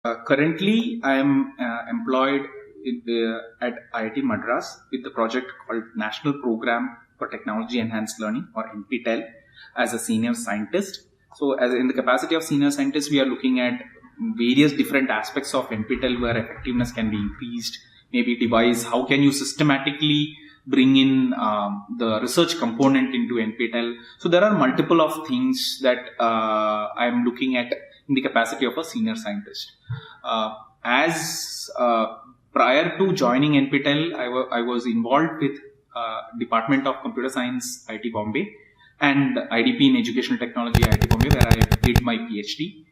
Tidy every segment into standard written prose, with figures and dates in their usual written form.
Currently, I am employed at IIT Madras with the project called National Program for Technology Enhanced Learning, or NPTEL, as a senior scientist. So, as in the capacity of senior scientist, we are looking at various different aspects of NPTEL where effectiveness can be increased. Maybe devise how can you systematically bring in the research component into NPTEL. So there are multiple of things that I am looking at in the capacity of a senior scientist. As prior to joining NPTEL, I was involved with Department of Computer Science, IIT Bombay, and IDP in Educational Technology, IIT Bombay, where I did my PhD.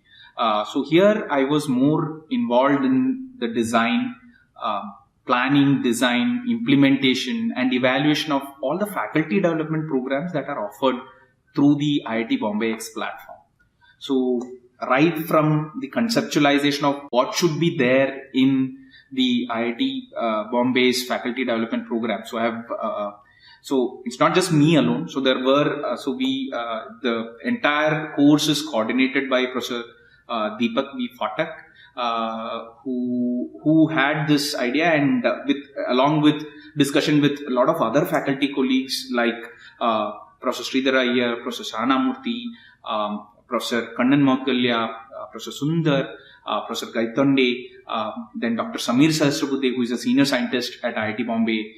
So here I was more involved in the design, planning, design, implementation, and evaluation of all the faculty development programs that are offered through the IIT Bombay X platform. So right from the conceptualization of what should be there in the IIT Bombay's faculty development program. So I have so it's not just me alone. So there were the entire course is coordinated by Professor Deepak V. Phatak, who had this idea, and along with discussion with a lot of other faculty colleagues like Professor Sridhar Iyer, Professor Shana Murthy, Professor Kannan Maudgalya, Professor Sundar, Professor Gaitonde, then Dr. Samir Sahasrabudhe, who is a senior scientist at IIT Bombay.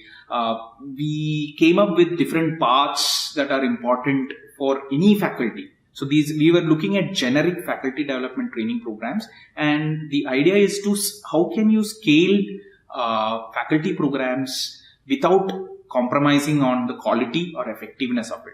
We came up with different paths that are important for any faculty. So we were looking at generic faculty development training programs, and the idea is to how can you scale faculty programs without compromising on the quality or effectiveness of it.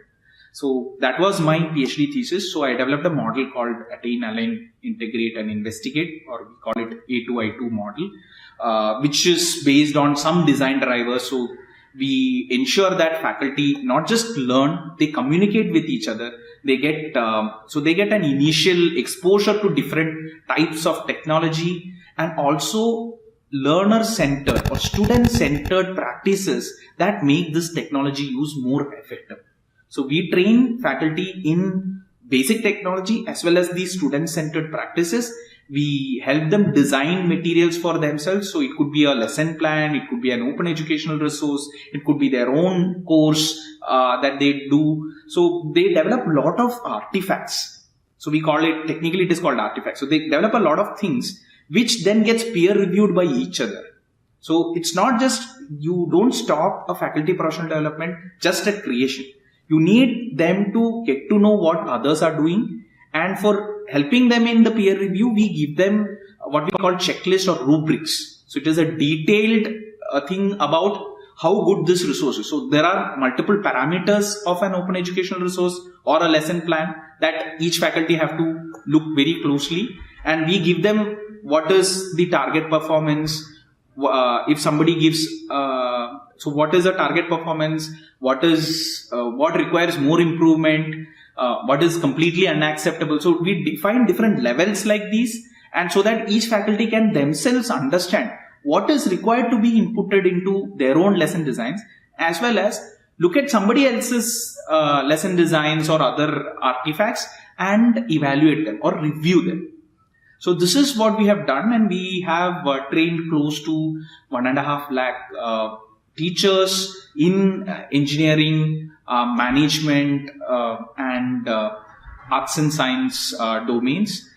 So that was my PhD thesis. So I developed a model called Attain, Align, Integrate and Investigate, or we call it A2I2 model, which is based on some design drivers. So we ensure that faculty not just learn, they communicate with each other. They get an initial exposure to different types of technology, and also learner-centered or student-centered practices that make this technology use more effective. So we train faculty in basic technology as well as the student-centered practices. We help them design materials for themselves. So it could be a lesson plan, it could be an open educational resource, it could be their own course that they do. So they develop a lot of artifacts. So we call it, technically it is called artifacts. So they develop a lot of things which then gets peer reviewed by each other. So it's not just, you don't stop a faculty professional development just at creation. You need them to get to know what others are doing, and for helping them in the peer review, we give them what we call checklist or rubrics. So it is a detailed thing about how good this resource is. So there are multiple parameters of an open educational resource or a lesson plan that each faculty have to look very closely, and we give them what is the target performance. If somebody gives, so what is the target performance? What requires more improvement? What is completely unacceptable? So we define different levels like these, and so that each faculty can themselves understand what is required to be inputted into their own lesson designs, as well as look at somebody else's lesson designs or other artifacts and evaluate them or review them. So this is what we have done, and we have trained close to 1.5 lakh teachers in engineering, management, and arts and science domains.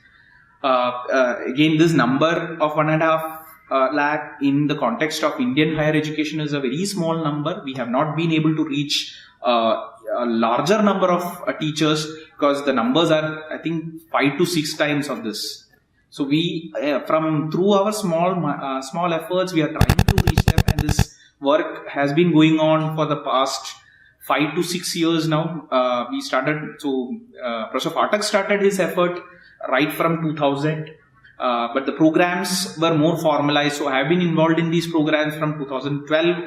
Again, this number of 1.5 lakh in the context of Indian higher education is a very small number. We have not been able to reach a larger number of teachers, because the numbers are, I think, 5 to 6 times of this. So we, through our small efforts, we are trying to reach them, and this work has been going on for the past 5 to 6 years now. We started, Professor Phatak started his effort right from 2000, but the programs were more formalized. So I have been involved in these programs from 2013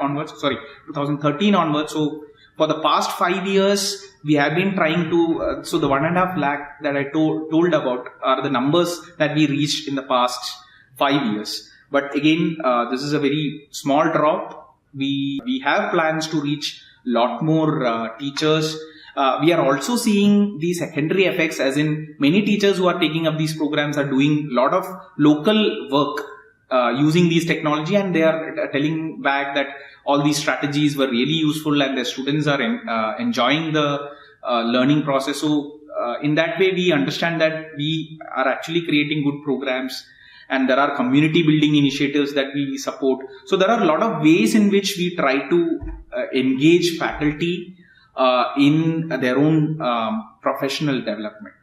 onwards. So for the past 5 years, we have been trying to, so the 1.5 lakh that I told about are the numbers that we reached in the past 5 years. But again, this is a very small drop. We have plans to reach a lot more teachers. We are also seeing the secondary effects, as in many teachers who are taking up these programs are doing a lot of local work using these technology, and they are telling back that all these strategies were really useful and their students are enjoying the learning process. So in that way, we understand that we are actually creating good programs, and there are community building initiatives that we support. So there are a lot of ways in which we try to engage faculty in their own professional development.